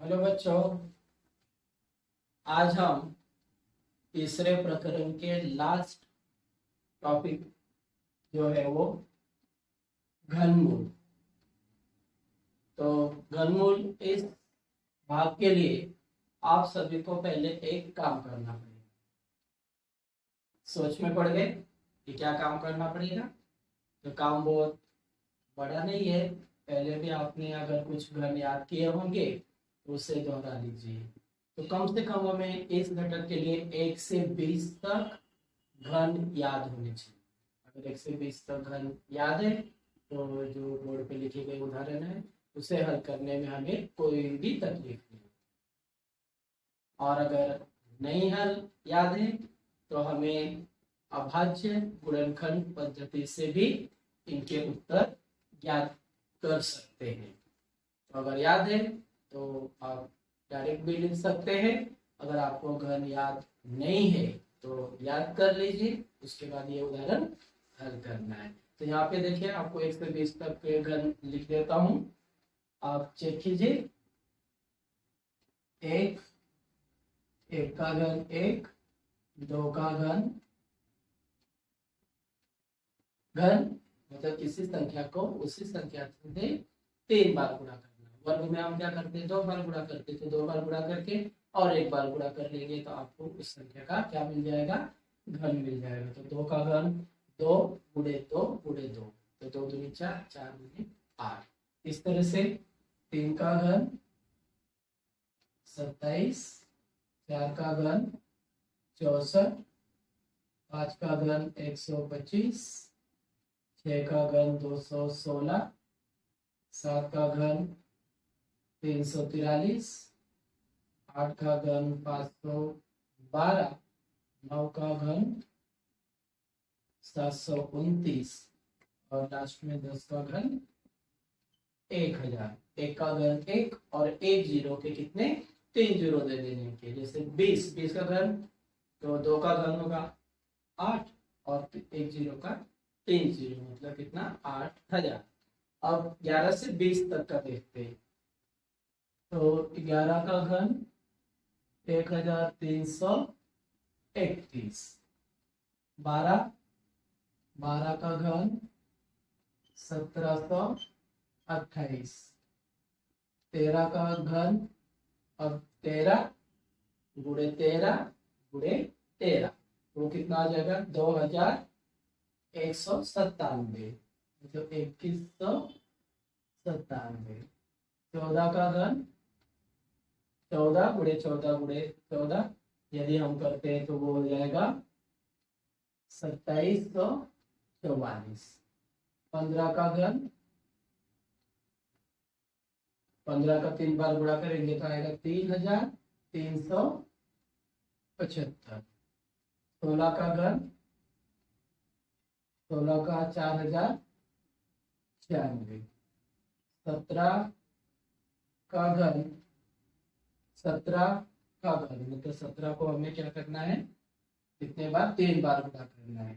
Hello बच्चों। आज हम तीसरे प्रकरण के लास्ट टॉपिक जो है वो घनमूल। तो घनमूल इस भाग के लिए आप सभी को पहले एक काम करना पड़ेगा। सोच में पड़ गए कि क्या काम करना पड़ेगा। तो काम बहुत बड़ा नहीं है। पहले भी आपने अगर कुछ घन याद किए होंगे तो उसे दोहरा लीजिए। तो कम से कम हमें इस घटक के लिए 1 से 20 तक घन याद होने चाहिए। अगर 1 से 20 तक घन याद है तो जो बोर्ड पे लिखे गए उदाहरण है उसे हल करने में हमें कोई भी तकलीफ नहीं। और अगर नहीं हल याद है तो हमें अभाज्य गुणनखंड पद्धति से भी इनके उत्तर ज्ञात कर सकते हैं। तो अगर याद है तो आप डायरेक्ट भी लिख सकते हैं। अगर आपको घन याद नहीं है तो याद कर लीजिए, उसके बाद ये उदाहरण हल करना है। तो यहाँ पे देखिए आपको 1 से 20 तक के घन लिख देता हूँ, आप चेक कीजिए। एक, एक का घन एक, दो का घन घन मतलब किसी संख्या को उसी संख्या से 3 बार गुणा करना। वर्ग में हम क्या करते हैं, 2 बार गुणा करते, तो 2 बार गुणा करके और 1 बार गुणा कर लेंगे तो आपको उस संख्या का क्या मिल जाएगा, घन मिल जाएगा। तो 2 का घन 2 गुणे 2 गुणे 2, तो 2 दूनी 4, 4 दूनी 8। इस तरह से 3 का घन 27, 4 का घन 64, 5 का घन 125, 6 का घन 216, 7 का घन 343, 8 का घन 512, 9 का घन 729 और लास्ट में 10 का घन 1000। 1 का घन 1 और 1 जीरो के कितने 3 जीरो दे देने के, जैसे 20 का घन तो 2 का घन होगा 8 और 1 जीरो का 3 जीरो, मतलब कितना 8000। अब 11 से 20 तक का देखते हैं। तो 11 का घन 1331, 12 का घन 1728, 13 का घन, अब 13 गुणे 13 गुणे 13 वो कितना आ जाएगा 2197, मतलब 2197। 14 का घन 14 गुणे 14 गुणे 14, यदि हम करते हैं तो वो हो जाएगा 2744। 15 का घन, 15 का 3 बार गुणा करेंगे तो आएगा 3375। 16 का घन, 16 का 4096। 17 का घन, 17 का घन मतलब 17 को हमें क्या करना है, कितने बार 3 बार गुणा करना है,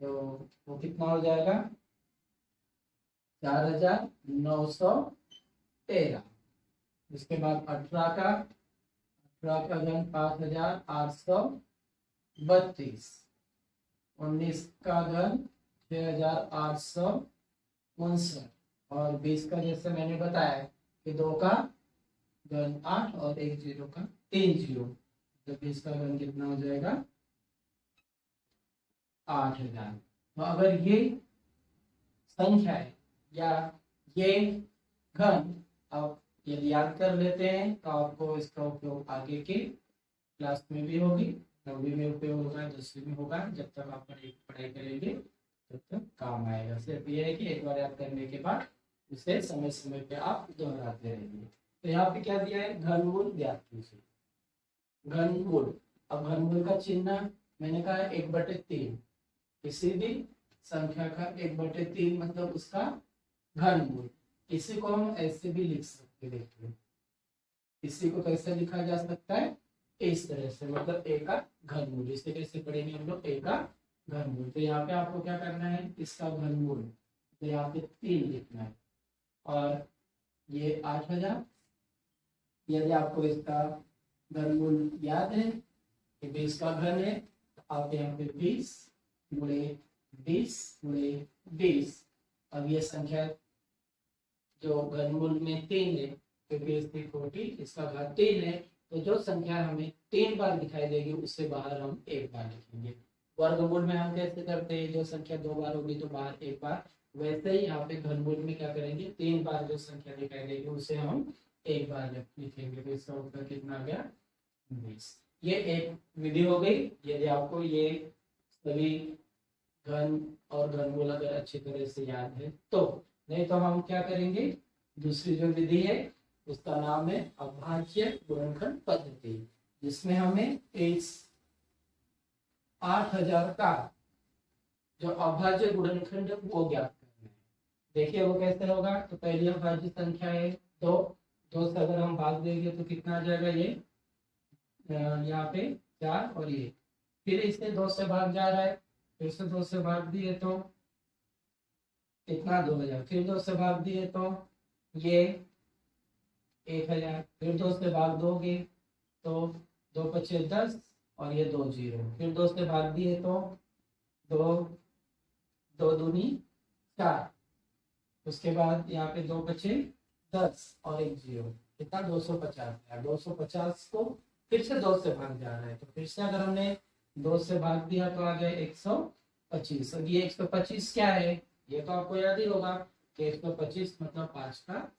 तो वो कितना हो जाएगा 4913। इसके बाद 18 का घन 5832, 19 का घन 6859 और 20 का जैसे मैंने बताया कि 2 का घन 8 और 1 जीरो का 3 जीरो, तो 20 का घन कितना हो जाएगा 8000। तो अगर ये संख्या है या ये घन आप यदि याद कर लेते हैं तो आपको इसका उपयोग आगे के क्लास में भी होगी, 9वीं में उपयोग होगा, 10वीं में होगा। जब तक आप पढ़ाई करेंगे तब तक काम आएगा। सिर्फ ये है कि एक बार याद करने के बाद उसे समय समय पे आप दोहराते रहेंगे। तो यहाँ पे क्या दिया है, घनमूल ज्ञात कीजिए। घनमूल, अब घनमूल का चिन्ह मैंने कहा 1/3, किसी भी संख्या का 1/3 मतलब उसका घनमूल। इसी को हम ऐसे भी लिख सकते हैं, देखिए इसी को कैसे लिखा जा सकता है, इस तरह से, मतलब ए का घनमूल। इसे कैसे पढ़ेंगे हम लोग, ए का घनमूल। तो यहाँ पे आपको क्या करना है, इसका घनमूल, तो यहाँ पे 3 लिखना है और ये 8000, यदि आपको इसका घनमूल याद है कि 20 का घन है, तो आप यहाँ पे 20 गुणे 20 गुणे 20। अब ये संख्या जो घनमूल में 3 है, क्योंकि इसकी 40 इसका घात 3 है, तो जो संख्या हमें 3 बार दिखाई देगी उससे बाहर हम 1 बार लिखेंगे। वर्गमूल में हम कैसे करते हैं, जो संख्या 2 बार होगी तो बाहर 1 बार, वैसे ही यहाँ पे घनमूल में क्या करेंगे, 3 बार जो संख्या दिखाई देगी उसे हम 1 बार लिखेंगे। तो इसका उत्तर कितना आ गया, 20। ये एक विधि हो गई। यदि आपको ये सभी घन और घनमूल अगर अच्छी तरह से याद है तो, नहीं तो हम क्या करेंगे, दूसरी जो विधि है उसका नाम है अभाज्य गुणनखंड पद्धति, जिसमें हमें इस 8000 का जो अभाज्य गुणनखंड है वो ज्ञात करना है। देखिए वो कैसे होगा, तो पहली अभाज्य संख्या है 2, 2 से अगर हम भाग देंगे तो कितना आ जाएगा, ये यहाँ पे 4 और ये, फिर इससे 2 से भाग जा रहा है, फिर से 2 से भाग दिए तो कितना 2000, फिर 2 से भाग दिए तो ये 1000, फिर 2 से भाग दोगे तो 2 पचे 10 और ये 2 0, फिर 2 से भाग दिए तो 2 दूनी 4, उसके बाद यहाँ पे 2 बचे 10 और 1 0, कितना 250 है। 250 को फिर से 2 से भाग जा रहा है, तो फिर से अगर हमने 2 से भाग दिया तो आ गया 125। अब ये 125 क्या है, ये तो आपको याद ही होगा कि 125 मतलब 5 का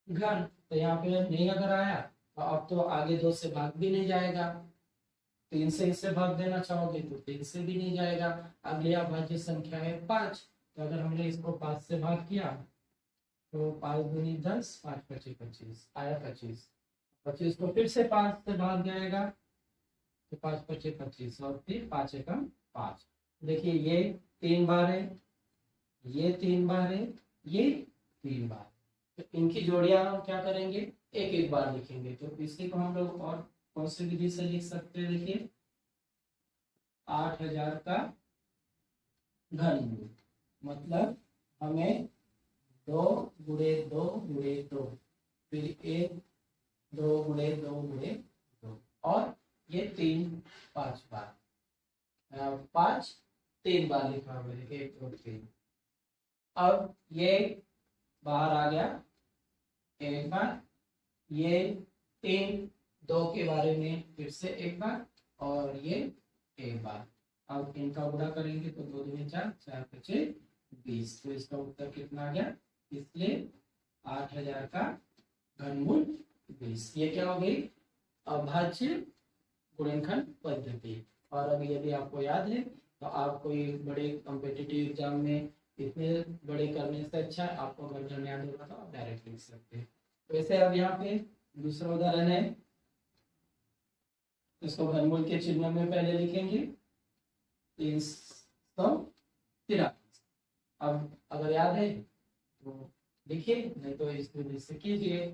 घन। तो यहाँ पे नहीं अगर आया तो अब तो आगे 2 से भाग भी नहीं जाएगा, 3 से इससे भाग देना चाहोगे तो 3 से भी नहीं जाएगा। अगली अभाज्य संख्या है 5, तो अगर हमने इसको 5 से भाग किया तो 5 दूनी 10, 5 पचे 25 आया 25, 25 को फिर से 5 से भाग जाएगा तो 5 पचे 25 और फिर 5 एकम 5। देखिए ये 3 बार है, ये 3 बार है, ये 3 बार, तो इनकी जोड़ियां हम क्या करेंगे, एक एक बार लिखेंगे। तो इसी को हम लोग और कौन सी विधि से लिख सकते हैं, देखिए 8000 का घनमूल मतलब हमें 2 गुणे 2 गुणे 2, फिर 1 2 गुणे 2 गुणे 2 और ये 3 5 बार, 5 3 बार लिखा हुआ है, 1 2 3। अब ये बाहर आ गया 1 बार, ये 3 2 के बारे में फिर से 1 बार और ये 1 बार। अब इनका गुणा करेंगे तो 2 दूनी 4, 4 पचे 20, तो इसका उत्तर कितना आ गया, इसलिए 8000 का घनमूल 20। ये क्या हो गई, अभाज्य गुणनखंड पद्धति। और अब यदि आपको याद है तो आप कोई बड़े कॉम्पिटिटिव एग्जाम में इतने बड़े करने से अच्छा आपको अगर घन याद होगा तो आप डायरेक्ट लिख सकते हैं। वैसे अब यहाँ पे दूसरा उदाहरण है, इसको घनमूल के चिन्ह में पहले लिखेंगे 353। अब अगर याद है तो लिखिए, नहीं तो इस विधि से कीजिए।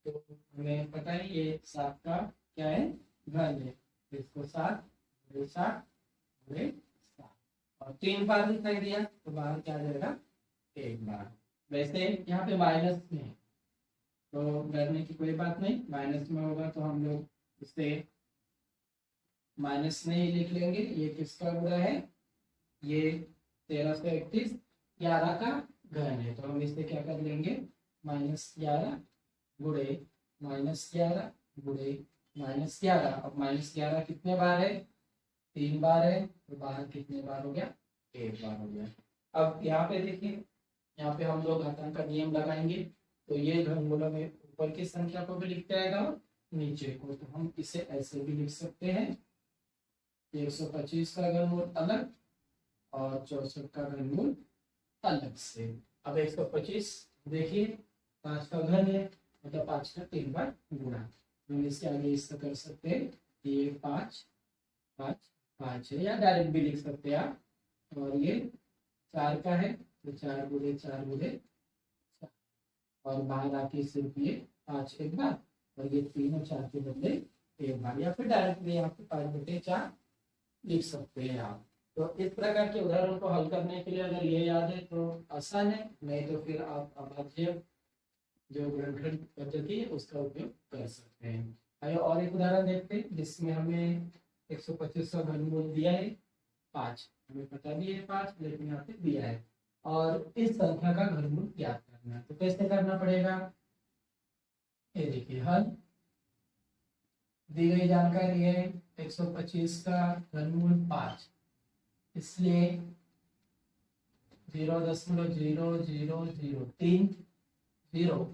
तो हमें पता है ये 7 का क्या है, घन है, तो इसको 7 गुणे 7 गुणे 7 और 3 बार दिखाई दिया तो बाहर क्या आ जाएगा, 1 बार। वैसे यहाँ पे माइनस में तो डरने की कोई बात नहीं, माइनस में होगा तो हम लोग इसे माइनस में ही लिख लेंगे। ये किसका गुणा है, ये 1331 11 का घन है, तो हम इसे क्या कर लेंगे, -11 गुणे -11 गुणे -11। अब -11 कितने बार है, 3 बार है, तो बाहर कितने बार हो गया, 1 बार हो गया। अब यहाँ पे देखिए, यहाँ पे हम लोग घातांक का नियम लगाएंगे, तो ये घनमूलों में ऊपर की संख्या को भी लिखते आएगा और नीचे को, तो हम इसे ऐसे भी लिख सकते हैं 125 का घनमूल अलग और 64 का घनमूल अलग से। अब 125 देखिए 5 का घन है, मतलब 5 का 3 बार गुणा, हम इसके आगे इसका कर सकते हैं, ये 5 5 5 है, या डायरेक्ट भी लिख सकते हैं आप। और ये 4 का है तो 4 गुणे 4 गुणे 4 और बाहर आके सिर्फ ये 5 एक बार और ये 3 और 4 के बदले 1 बार, या फिर डायरेक्टली यहाँ पे 5/4 लिख सकते हैं आप। तो इस प्रकार के उदाहरण को हल करने के लिए अगर ये याद है तो आसान है, नहीं तो फिर आप अभाज्य जो गुणनखंड पद्धति है उसका उपयोग कर सकते हैं। एक उदाहरण देखते हैं जिसमें हमें 125 का घनमूल दिया है 5, हमें पता भी है 5, लेकिन यहाँ पे दिया है और इस संख्या का घनमूल ज्ञात करना है। तो कैसे करना पड़ेगा, ये देखिए हल, दी गई जानकारी है 125 का घनमूल 5, इसलिए 0.0003 0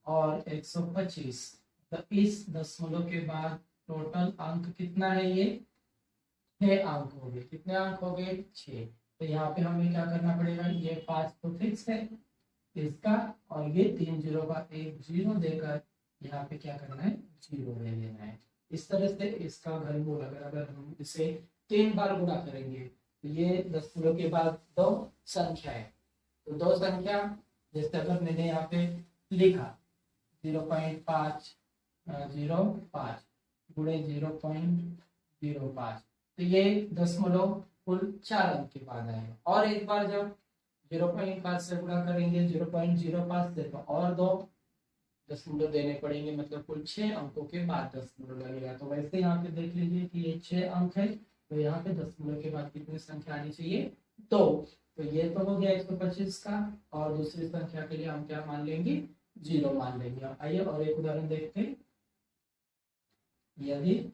और 125, तो इस दशमलव के बाद टोटल अंक कितना है, ये 6 अंक हो गए। कितने अंक हो गए, 6। तो यहाँ पे हमें क्या करना पड़ेगा, ये 5 तो फिक्स है इसका, और ये 3 जीरो का एक जीरो देकर यहाँ पे क्या करना है, जीरो ले लेना है। इस तरह से इसका घनमूल अगर हम इसे 3 बार गुणा करेंगे, तो ये दशमलव के बाद 2 संख्या है, तो 2 संख्या जैसे अगर मैंने यहाँ पे लिखा 0.505 गुणे 0.05, तो ये दशमलव कुल 4 अंक के बाद आएगा। और एक बार जब 0.5 से गुणा करेंगे 0.05 से, तो और 2 दशमलव देने पड़ेंगे, मतलब कुल 6 अंकों के बाद दशमलव लगेगा। तो वैसे यहाँ पे देख लीजिए कि ये 6 अंक है, तो यहाँ पे दशमलव के बाद कितनी संख्या आनी चाहिए, 2। तो ये तो हो गया 125 का, और दूसरी संख्या के लिए हम क्या मान लेंगे, 0 मान लेंगे। आइए और एक उदाहरण देखते हैं। यदि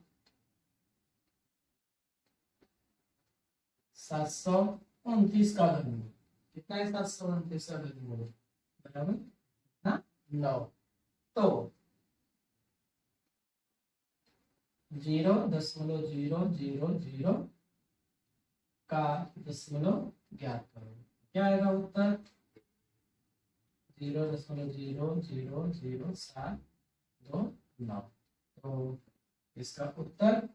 729 का घनमूल, कितना है 729 का घनमूल, बराबर ना 9, तो 0.000 का दशमलव ज्ञात करो। क्या आएगा उत्तर, 0.0000729। तो इसका उत्तर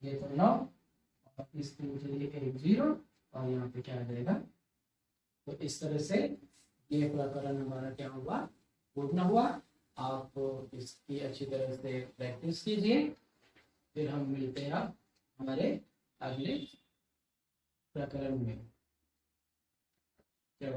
ये तो 9, और इसके लिए एक 0, और यहाँ पे क्या आ जाएगा। तो इस तरह से ये प्रकरण हमारा क्या हुआ, पूर्ण हुआ। आप इसकी अच्छी तरह से प्रैक्टिस कीजिए, फिर हम मिलते हैं हमारे अगले प्रकरण में। क्या